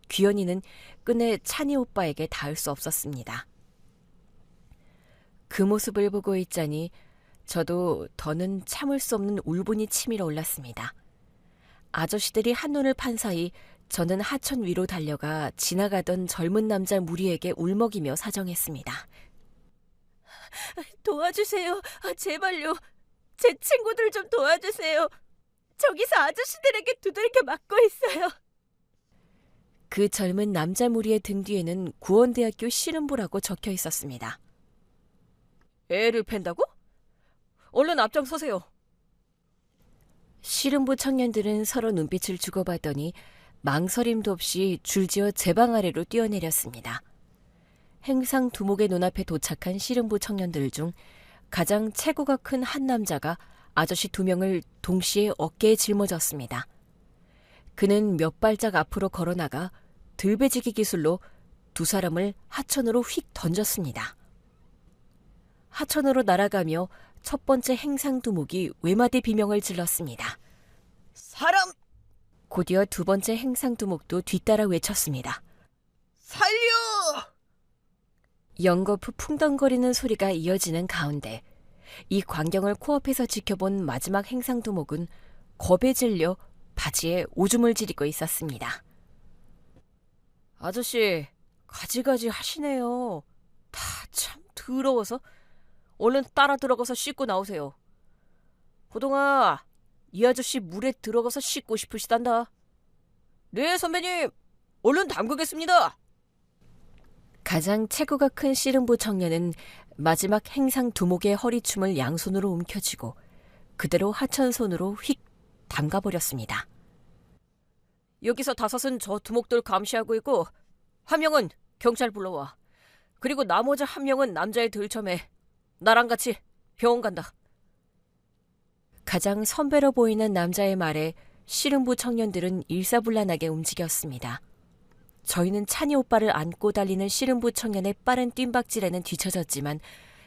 귀연이는 끝내 찬이 오빠에게 닿을 수 없었습니다. 그 모습을 보고 있자니 저도 더는 참을 수 없는 울분이 치밀어 올랐습니다. 아저씨들이 한눈을 판 사이 저는 하천 위로 달려가 지나가던 젊은 남자 무리에게 울먹이며 사정했습니다. 도와주세요. 제발요. 제 친구들 좀 도와주세요. 저기서 아저씨들에게 두들겨 맞고 있어요. 그 젊은 남자 무리의 등 뒤에는 구원대학교 씨름부라고 적혀 있었습니다. 애를 팬다고? 얼른 앞장서세요. 씨름부 청년들은 서로 눈빛을 주고받더니 망설임도 없이 줄지어 제 방 아래로 뛰어내렸습니다. 행상 두목의 눈앞에 도착한 씨름부 청년들 중 가장 체구가 큰 한 남자가 아저씨 2명을 동시에 어깨에 짊어졌습니다. 그는 몇 발짝 앞으로 걸어나가 들배지기 기술로 2사람을 하천으로 휙 던졌습니다. 하천으로 날아가며 첫 번째 행상 두목이 외마디 비명을 질렀습니다. 사람! 곧이어 2번째 행상 두목도 뒤따라 외쳤습니다. 살려! 연거푸 풍덩거리는 소리가 이어지는 가운데 이 광경을 코앞에서 지켜본 마지막 행상 두목은 겁에 질려 바지에 오줌을 지리고 있었습니다. 아저씨, 가지가지 하시네요. 참 더러워서. 얼른 따라 들어가서 씻고 나오세요. 호동아, 이 아저씨 물에 들어가서 씻고 싶으시단다. 네, 선배님. 얼른 담그겠습니다. 가장 체구가 큰 씨름부 청년은 마지막 행상 두목의 허리춤을 양손으로 움켜쥐고 그대로 하천손으로 휙 담가버렸습니다. 여기서 5은 저 두목들 감시하고 있고 한 명은 경찰 불러와. 그리고 나머지 한 명은 남자애 들쳐매. 나랑 같이 병원 간다. 가장 선배로 보이는 남자의 말에 씨름부 청년들은 일사불란하게 움직였습니다. 저희는 찬이 오빠를 안고 달리는 씨름부 청년의 빠른 뜀박질에는 뒤처졌지만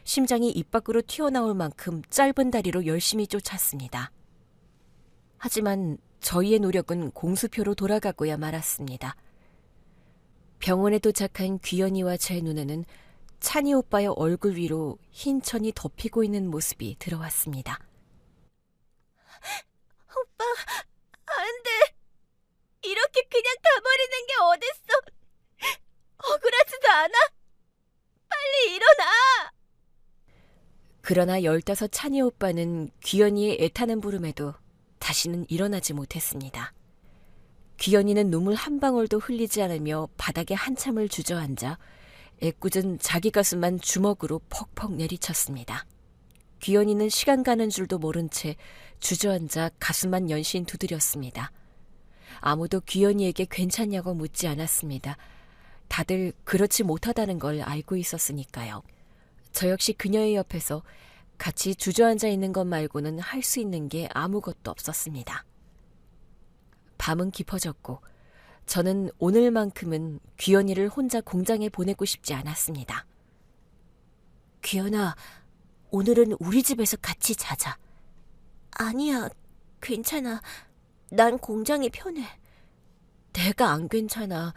심장이 입 밖으로 튀어나올 만큼 짧은 다리로 열심히 쫓았습니다. 하지만 저희의 노력은 공수표로 돌아가고야 말았습니다. 병원에 도착한 귀연이와 제 눈에는 찬이 오빠의 얼굴 위로 흰 천이 덮이고 있는 모습이 들어왔습니다. 오빠, 안 돼. 이렇게 그냥 가버리는 게 어딨어. 억울하지도 않아. 빨리 일어나. 그러나 15 찬이 오빠는 귀연이의 애타는 부름에도 다시는 일어나지 못했습니다. 귀연이는 눈물 한 방울도 흘리지 않으며 바닥에 한참을 주저앉아 애꿎은 자기 가슴만 주먹으로 퍽퍽 내리쳤습니다. 귀연이는 시간 가는 줄도 모른 채 주저앉아 가슴만 연신 두드렸습니다. 아무도 귀연이에게 괜찮냐고 묻지 않았습니다. 다들 그렇지 못하다는 걸 알고 있었으니까요. 저 역시 그녀의 옆에서 같이 주저앉아 있는 것 말고는 할 수 있는 게 아무것도 없었습니다. 밤은 깊어졌고 저는 오늘만큼은 귀연이를 혼자 공장에 보내고 싶지 않았습니다. 귀연아, 오늘은 우리 집에서 같이 자자. 아니야, 괜찮아. 난 공장이 편해. 내가 안 괜찮아.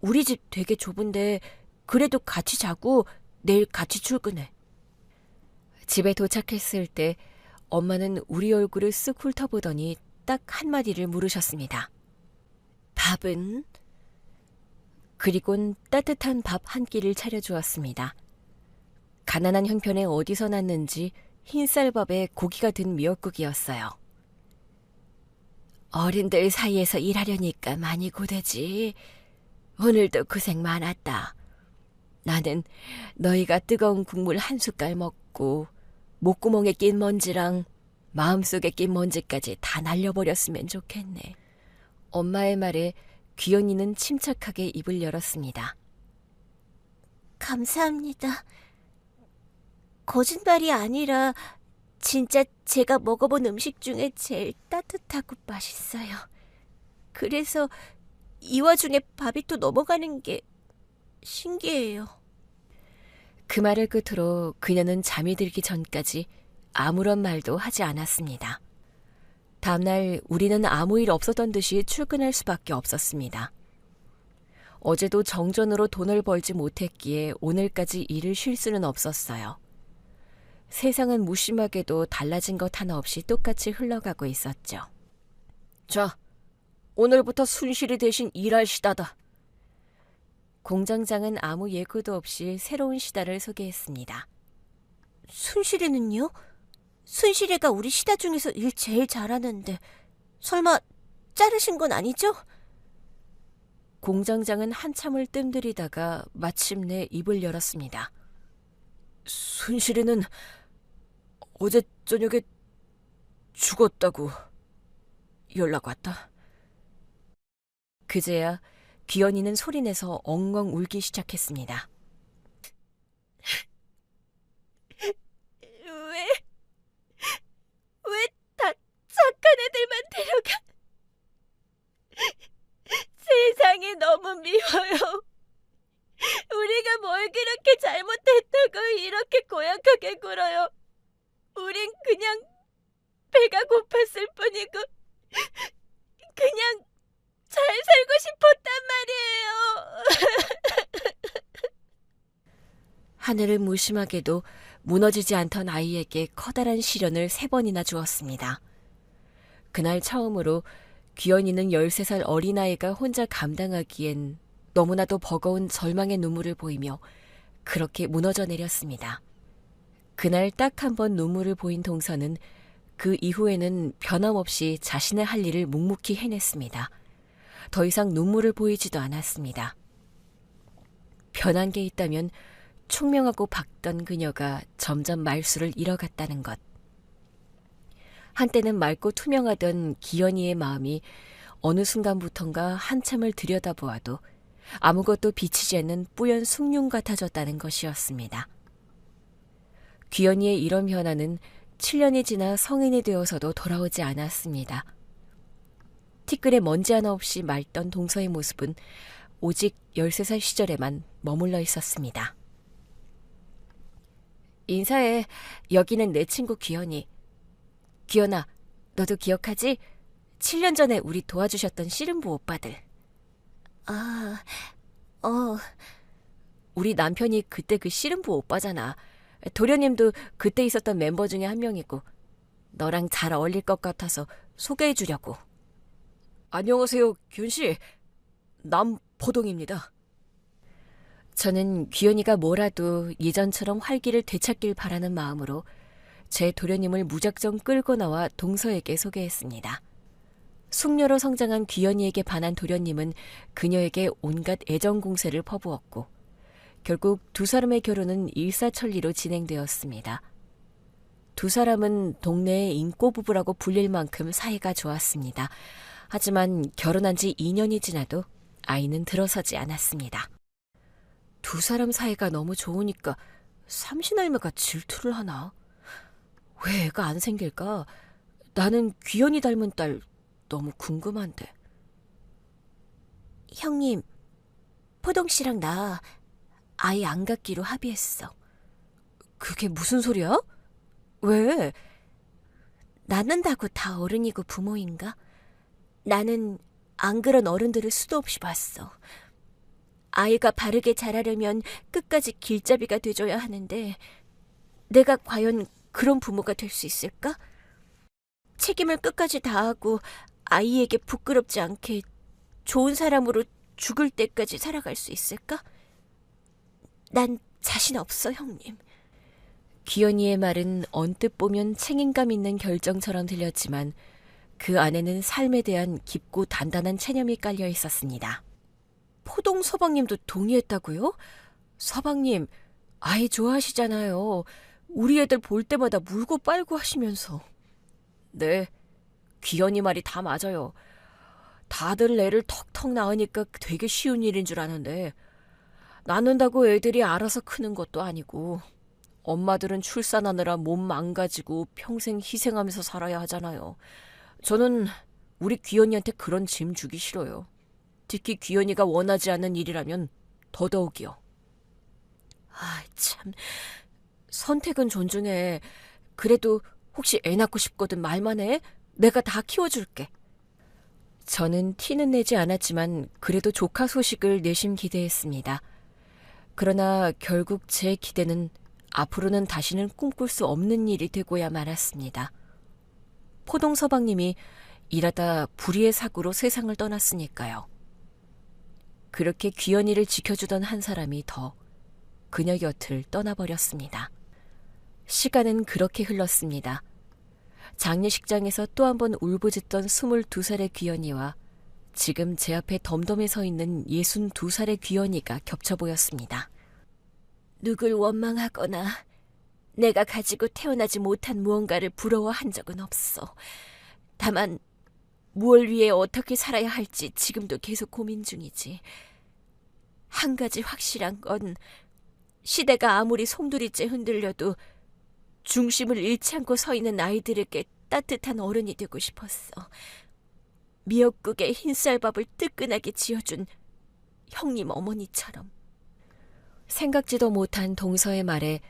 우리 집 되게 좁은데 그래도 같이 자고 내일 같이 출근해. 집에 도착했을 때 엄마는 우리 얼굴을 쓱 훑어보더니 딱 한마디를 물으셨습니다. 밥은? 그리곤 따뜻한 밥 한 끼를 차려주었습니다. 가난한 형편에 어디서 났는지 흰쌀밥에 고기가 든 미역국이었어요. 어른들 사이에서 일하려니까 많이 고되지. 오늘도 고생 많았다. 나는 너희가 뜨거운 국물 한 숟갈 먹고 목구멍에 낀 먼지랑 마음속에 낀 먼지까지 다 날려버렸으면 좋겠네. 엄마의 말에 귀연이는 침착하게 입을 열었습니다. 감사합니다. 거짓말이 아니라 진짜 제가 먹어본 음식 중에 제일 따뜻하고 맛있어요. 그래서 이 와중에 밥이 또 넘어가는 게 신기해요. 그 말을 끝으로 그녀는 잠이 들기 전까지 아무런 말도 하지 않았습니다. 다음날 우리는 아무 일 없었던 듯이 출근할 수밖에 없었습니다. 어제도 정전으로 돈을 벌지 못했기에 오늘까지 일을 쉴 수는 없었어요. 세상은 무심하게도 달라진 것 하나 없이 똑같이 흘러가고 있었죠. 자, 오늘부터 순실이 대신 일할 시다다. 공장장은 아무 예고도 없이 새로운 시다를 소개했습니다. 순실이는요? 순실이가 우리 시다 중에서 일 제일 잘하는데 설마 자르신 건 아니죠? 공장장은 한참을 뜸들이다가 마침내 입을 열었습니다. 순실이는 어제 저녁에 죽었다고 연락 왔다. 그제야 귀연이는 소리내서 엉엉 울기 시작했습니다. 왜 다 착한 애들만 데려가? 세상이 너무 미워요. 우리가 뭘 그렇게 잘못했다고 이렇게 고약하게 굴어요. 우린 그냥 배가 고팠을 뿐이고 그냥 잘 살고 싶었단 말이에요. 하늘은 무심하게도 무너지지 않던 아이에게 커다란 시련을 3번이나 주었습니다. 그날 처음으로 귀연이는 13살 어린아이가 혼자 감당하기엔 너무나도 버거운 절망의 눈물을 보이며 그렇게 무너져 내렸습니다. 그날 딱 한 번 눈물을 보인 동서는 그 이후에는 변함없이 자신의 할 일을 묵묵히 해냈습니다. 더 이상 눈물을 보이지도 않았습니다. 변한 게 있다면 총명하고 밝던 그녀가 점점 말수를 잃어갔다는 것. 한때는 맑고 투명하던 기현이의 마음이 어느 순간부턴가 한참을 들여다보아도 아무것도 비치지 않는 뿌연 숭늉 같아졌다는 것이었습니다. 기현이의 이런 변화는 7년이 지나 성인이 되어서도 돌아오지 않았습니다. 티끌에 먼지 하나 없이 맑던 동서의 모습은 오직 13살 시절에만 머물러 있었습니다. 인사해. 여기는 내 친구 기현이. 기현아, 너도 기억하지? 7년 전에 우리 도와주셨던 씨름부 오빠들. 아, 어, 우리 남편이 그때 그 씨름부 오빠잖아. 도련님도 그때 있었던 멤버 중에 한 명이고 너랑 잘 어울릴 것 같아서 소개해주려고. 안녕하세요, 기현씨. 남포동입니다. 저는 기현이가 뭐라도 예전처럼 활기를 되찾길 바라는 마음으로 제 도련님을 무작정 끌고 나와 동서에게 소개했습니다. 숙녀로 성장한 기현이에게 반한 도련님은 그녀에게 온갖 애정 공세를 퍼부었고 결국 두 사람의 결혼은 일사천리로 진행되었습니다. 두 사람은 동네의 인꼬 부부라고 불릴 만큼 사이가 좋았습니다. 하지만 결혼한 지 2년이 지나도 아이는 들어서지 않았습니다. 두 사람 사이가 너무 좋으니까 삼신할매가 질투를 하나? 왜 애가 안 생길까? 나는 귀연이 닮은 딸 너무 궁금한데. 형님, 포동 씨랑 나 아이 안 갖기로 합의했어. 그게 무슨 소리야? 왜? 낳는다고 다 어른이고 부모인가? 나는 안 그런 어른들을 수도 없이 봤어. 아이가 바르게 자라려면 끝까지 길잡이가 돼줘야 하는데 내가 과연 그런 부모가 될 수 있을까? 책임을 끝까지 다하고 아이에게 부끄럽지 않게 좋은 사람으로 죽을 때까지 살아갈 수 있을까? 난 자신 없어, 형님. 기현이의 말은 언뜻 보면 책임감 있는 결정처럼 들렸지만 그 안에는 삶에 대한 깊고 단단한 체념이 깔려 있었습니다. 포동 서방님도 동의했다고요? 서방님, 아이 좋아하시잖아요. 우리 애들 볼 때마다 물고 빨고 하시면서. 네, 기현이 말이 다 맞아요. 다들 애를 턱턱 낳으니까 되게 쉬운 일인 줄 아는데 낳는다고 애들이 알아서 크는 것도 아니고 엄마들은 출산하느라 몸 망가지고 평생 희생하면서 살아야 하잖아요. 저는 우리 귀현이한테 그런 짐 주기 싫어요. 특히 귀현이가 원하지 않는 일이라면 더더욱이요. 아, 참. 선택은 존중해. 그래도 혹시 애 낳고 싶거든 말만 해. 내가 다 키워줄게. 저는 티는 내지 않았지만 그래도 조카 소식을 내심 기대했습니다. 그러나 결국 제 기대는 앞으로는 다시는 꿈꿀 수 없는 일이 되고야 말았습니다. 포동 서방님이 일하다 불의의 사고로 세상을 떠났으니까요. 그렇게 귀현이를 지켜주던 한 사람이 더 그녀 곁을 떠나버렸습니다. 시간은 그렇게 흘렀습니다. 장례식장에서 또 한 번 울부짖던 22살의 귀현이와 지금 제 앞에 덤덤히 서 있는 62살의 귀현이가 겹쳐 보였습니다. 누굴 원망하거나 내가 가지고 태어나지 못한 무언가를 부러워한 적은 없어. 다만 무엇 위해 어떻게 살아야 할지 지금도 계속 고민 중이지. 한 가지 확실한 건 시대가 아무리 송두리째 흔들려도 중심을 잃지 않고 서 있는 아이들에게 따뜻한 어른이 되고 싶었어. 미역국에 흰쌀밥을 뜨끈하게 지어준 형님 어머니처럼. 생각지도 못한 동서의 말에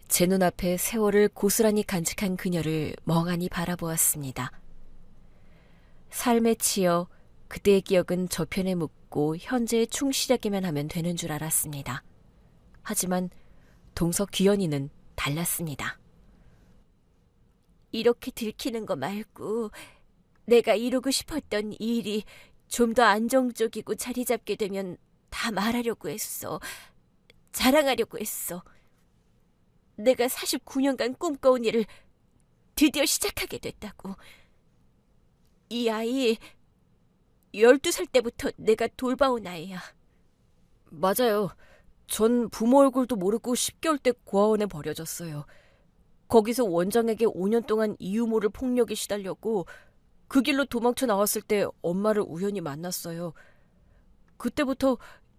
제 눈앞에 세월을 고스란히 간직한 그녀를 멍하니 바라보았습니다. 삶에 치여 그때의 기억은 저편에 묻고 현재에 충실하기만 하면 되는 줄 알았습니다. 하지만 동서 귀현이는 달랐습니다. 이렇게 들키는 거 말고 내가 이루고 싶었던 일이 좀 더 안정적이고 자리 잡게 되면 다 말하려고 했어. 자랑하려고 했어. 내가 49년간 꿈꿔온 일을 드디어 시작하게 됐다고. 이 아이 12살 때부터 내가 돌봐온 아이야. 맞아요. 전 부모 얼굴도 모르고 10개월 때 고아원에 버려졌어요. 거기서 원장에게 5년 동안 이유 모를 폭력에 시달렸고 그 길로 도망쳐 나왔을 때 엄마를 우연히 만났어요. 그때부터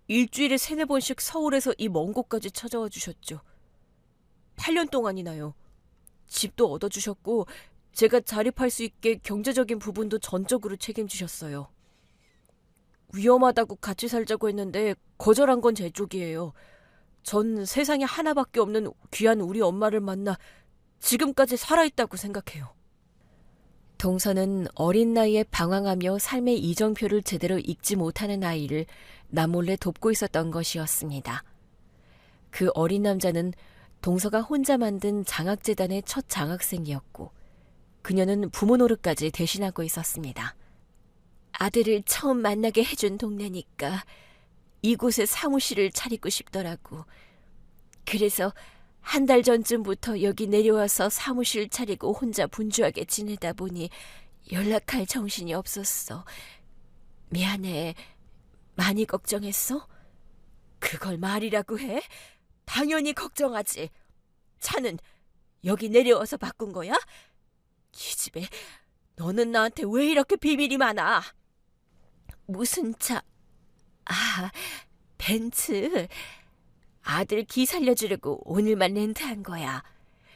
일주일에 3-4번씩 서울에서 이 먼 곳까지 찾아와 주셨죠. 8년 동안이나요. 집도 얻어주셨고 제가 자립할 수 있게 경제적인 부분도 전적으로 책임지셨어요. 위험하다고 같이 살자고 했는데 거절한 건 제 쪽이에요. 전 세상에 하나밖에 없는 귀한 우리 엄마를 만나 지금까지 살아있다고 생각해요. 동서는 어린 나이에 방황하며 삶의 이정표를 제대로 읽지 못하는 아이를 남몰래 돕고 있었던 것이었습니다. 그 어린 남자는 동서가 혼자 만든 장학재단의 첫 장학생이었고 그녀는 부모 노릇까지 대신하고 있었습니다. 아들을 처음 만나게 해준 동네니까 이곳에 사무실을 차리고 싶더라고. 그래서 한 달 전쯤부터 여기 내려와서 사무실 차리고 혼자 분주하게 지내다 보니 연락할 정신이 없었어. 미안해. 많이 걱정했어? 그걸 말이라고 해? 당연히 걱정하지. 차는 여기 내려와서 바꾼 거야? 기집애, 너는 나한테 왜 이렇게 비밀이 많아? 무슨 차? 아, 벤츠. 아들 기 살려주려고 오늘만 렌트한 거야.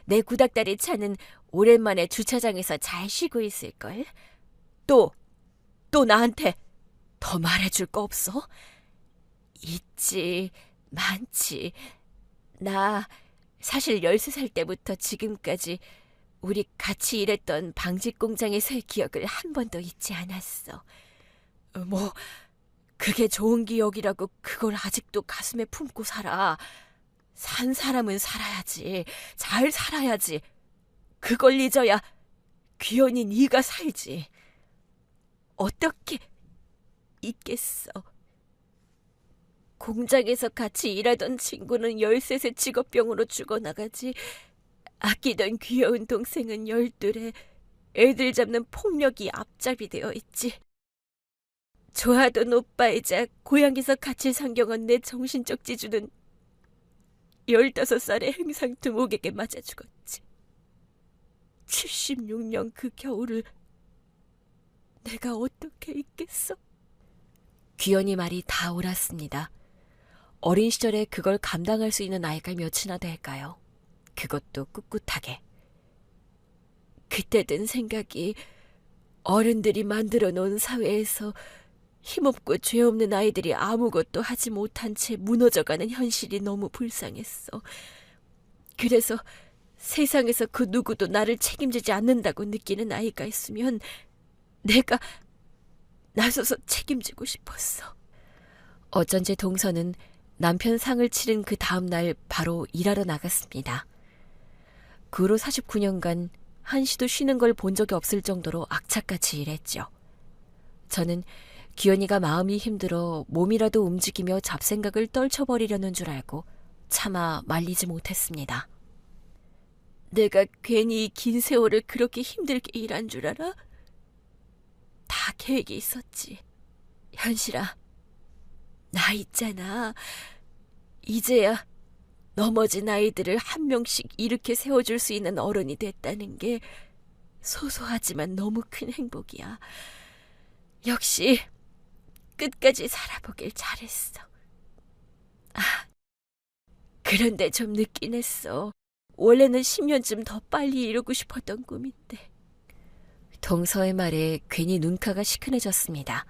내 구닥다리 차는 오랜만에 주차장에서 잘 쉬고 있을걸. 또 나한테 더 말해줄 거 없어? 있지, 많지. 나 사실 13살 때부터 지금까지 우리 같이 일했던 방직 공장에서의 기억을 한 번도 잊지 않았어. 뭐 그게 좋은 기억이라고 그걸 아직도 가슴에 품고 살아. 산 사람은 살아야지. 잘 살아야지. 그걸 잊어야 귀연이 네가 살지. 어떻게 잊겠어. 공장에서 같이 일하던 친구는 13세 직업병으로 죽어나가지. 아끼던 귀여운 동생은 12에 애들 잡는 폭력이 앞잡이 되어 있지. 좋아하던 오빠이자 고향에서 같이 상경한 내 정신적 지주는 15살의 행상두목에게 맞아 죽었지. 76년 그 겨울을 내가 어떻게 잊겠어? 귀연이 말이 다 옳았습니다. 어린 시절에 그걸 감당할 수 있는 나이가 몇이나 될까요? 그것도 꿋꿋하게. 그때 든 생각이 어른들이 만들어 놓은 사회에서 힘없고 죄 없는 아이들이 아무것도 하지 못한 채 무너져가는 현실이 너무 불쌍했어. 그래서 세상에서 그 누구도 나를 책임지지 않는다고 느끼는 아이가 있으면 내가 나서서 책임지고 싶었어. 어쩐지 동서는 남편 상을 치른 그 다음 날 바로 일하러 나갔습니다. 그 후로 49년간 한시도 쉬는 걸 본 적이 없을 정도로 악착같이 일했죠. 저는 귀연이가 마음이 힘들어 몸이라도 움직이며 잡생각을 떨쳐버리려는 줄 알고 차마 말리지 못했습니다. 내가 괜히 긴 세월을 그렇게 힘들게 일한 줄 알아? 다 계획이 있었지. 현실아, 나 있잖아. 이제야 넘어진 아이들을 한 명씩 이렇게 세워줄 수 있는 어른이 됐다는 게 소소하지만 너무 큰 행복이야. 역시 끝까지 살아보길 잘했어. 아, 그런데 좀 늦긴 했어. 원래는 10년쯤 더 빨리 이루고 싶었던 꿈인데. 동서의 말에 괜히 눈가가 시큰해졌습니다.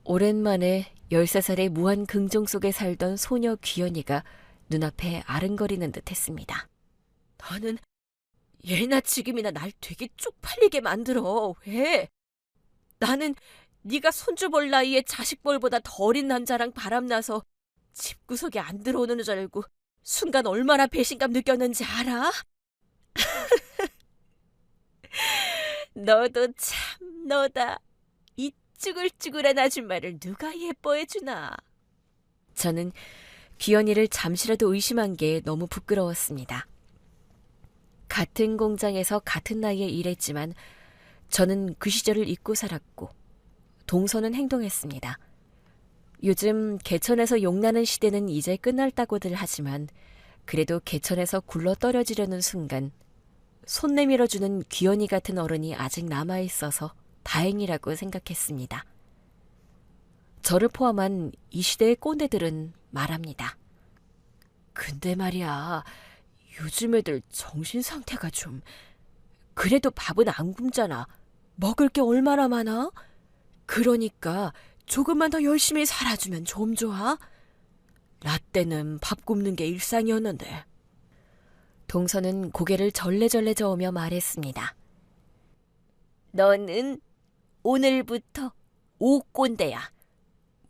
오랜만에 13살의 무한 긍정 속에 살던 소녀 귀연이가 눈앞에 아른거리는 듯 했습니다. 너는 예나 지금이나 날 되게 쪽팔리게 만들어. 왜? 나는 네가 손주 볼 나이에 자식 볼보다 더 어린 남자랑 바람나서 집구석에 안 들어오는 줄 알고 순간 얼마나 배신감 느꼈는지 알아? 너도 참 너다. 이 쭈글쭈글한 아줌마를 누가 예뻐해주나. 저는 귀연이를 잠시라도 의심한 게 너무 부끄러웠습니다. 같은 공장에서 같은 나이에 일했지만 저는 그 시절을 잊고 살았고 동서는 행동했습니다. 요즘 개천에서 용나는 시대는 이제 끝났다고들 하지만 그래도 개천에서 굴러 떨어지려는 순간 손 내밀어주는 귀연이 같은 어른이 아직 남아있어서 다행이라고 생각했습니다. 저를 포함한 이 시대의 꼰대들은 말합니다. 근데 말이야, 요즘 애들 정신 상태가 좀... 그래도 밥은 안 굶잖아. 먹을 게 얼마나 많아? 그러니까 조금만 더 열심히 살아주면 좀 좋아? 나 때는 밥 굶는 게 일상이었는데. 동서는 고개를 절레절레 저으며 말했습니다. 너는 오늘부터 옥꼰대야.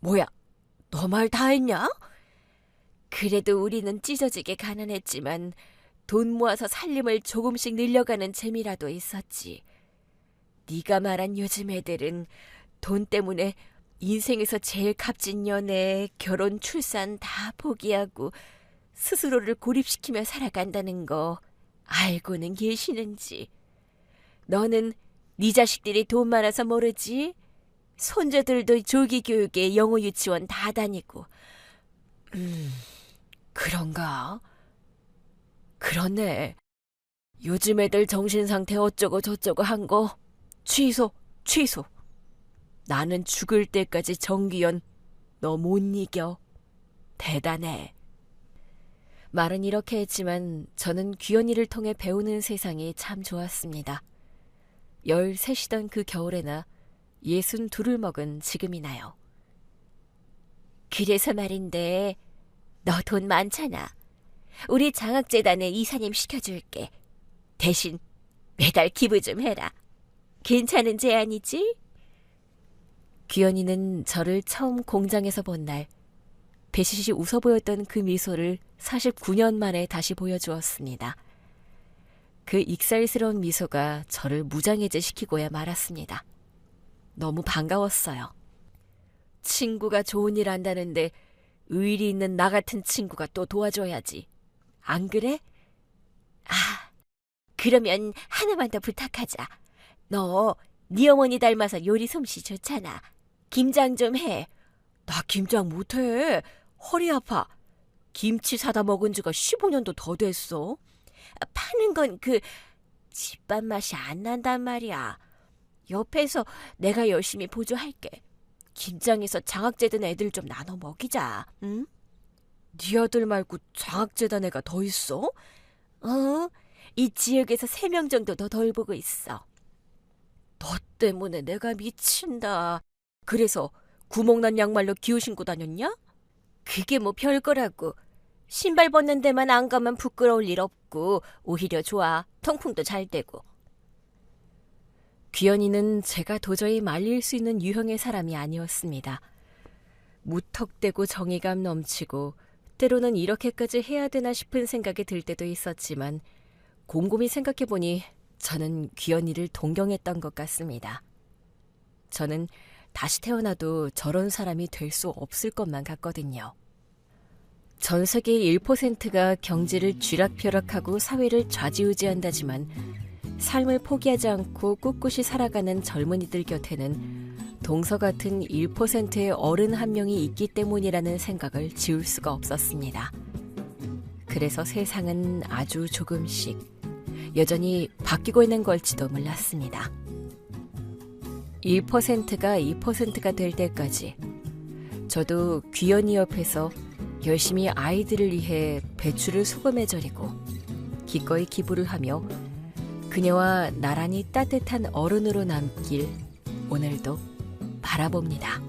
뭐야, 너 말 다 했냐? 그래도 우리는 찢어지게 가난했지만 돈 모아서 살림을 조금씩 늘려가는 재미라도 있었지. 네가 말한 요즘 애들은 돈 때문에 인생에서 제일 값진 연애, 결혼, 출산 다 포기하고 스스로를 고립시키며 살아간다는 거 알고는 계시는지. 너는 네 자식들이 돈 많아서 모르지? 손자들도 조기 교육에 영어 유치원 다 다니고. 그런가? 그렇네. 요즘 애들 정신상태 어쩌고 저쩌고 한 거 취소. 나는 죽을 때까지 정귀연 너 못 이겨. 대단해. 말은 이렇게 했지만 저는 귀연이를 통해 배우는 세상이 참 좋았습니다. 13이던 그 겨울에나 62을 먹은 지금이나요. 그래서 말인데 너 돈 많잖아. 우리 장학재단에 이사님 시켜줄게. 대신 매달 기부 좀 해라. 괜찮은 제안이지? 귀연이는 저를 처음 공장에서 본 날 배시시 웃어 보였던 그 미소를 49년 만에 다시 보여주었습니다. 그 익살스러운 미소가 저를 무장해제시키고야 말았습니다. 너무 반가웠어요. 친구가 좋은 일 한다는데 의리 있는 나 같은 친구가 또 도와줘야지. 안 그래? 아, 그러면 하나만 더 부탁하자. 너 네 어머니 닮아서 요리 솜씨 좋잖아. 김장 좀 해. 나 김장 못해. 허리 아파. 김치 사다 먹은 지가 15년도 더 됐어. 파는 건 그 집밥 맛이 안 난단 말이야. 옆에서 내가 열심히 보조할게. 김장에서 장학재단 애들 좀 나눠 먹이자. 응? 네 아들 말고 장학재단 애가 더 있어? 이 지역에서 3명 정도 더 돌보고 있어. 너 때문에 내가 미친다. 그래서 구멍난 양말로 기어 신고 다녔냐? 그게 뭐 별거라고. 신발 벗는 데만 안 가면 부끄러울 일 없고 오히려 좋아. 통풍도 잘 되고. 귀연이는 제가 도저히 말릴 수 있는 유형의 사람이 아니었습니다. 무턱대고 정의감 넘치고 때로는 이렇게까지 해야 되나 싶은 생각이 들 때도 있었지만 곰곰이 생각해보니 저는 귀연이를 동경했던 것 같습니다. 저는 다시 태어나도 저런 사람이 될 수 없을 것만 같거든요. 전 세계의 1%가 경제를 쥐락펴락하고 사회를 좌지우지한다지만 삶을 포기하지 않고 꿋꿋이 살아가는 젊은이들 곁에는 동서 같은 1%의 어른 한 명이 있기 때문이라는 생각을 지울 수가 없었습니다. 그래서 세상은 아주 조금씩 여전히 바뀌고 있는 걸지도 몰랐습니다. 1%가 2%가 될 때까지 저도 귀연이 옆에서 열심히 아이들을 위해 배추를 소금에 절이고 기꺼이 기부를 하며 그녀와 나란히 따뜻한 어른으로 남길 오늘도 바라봅니다.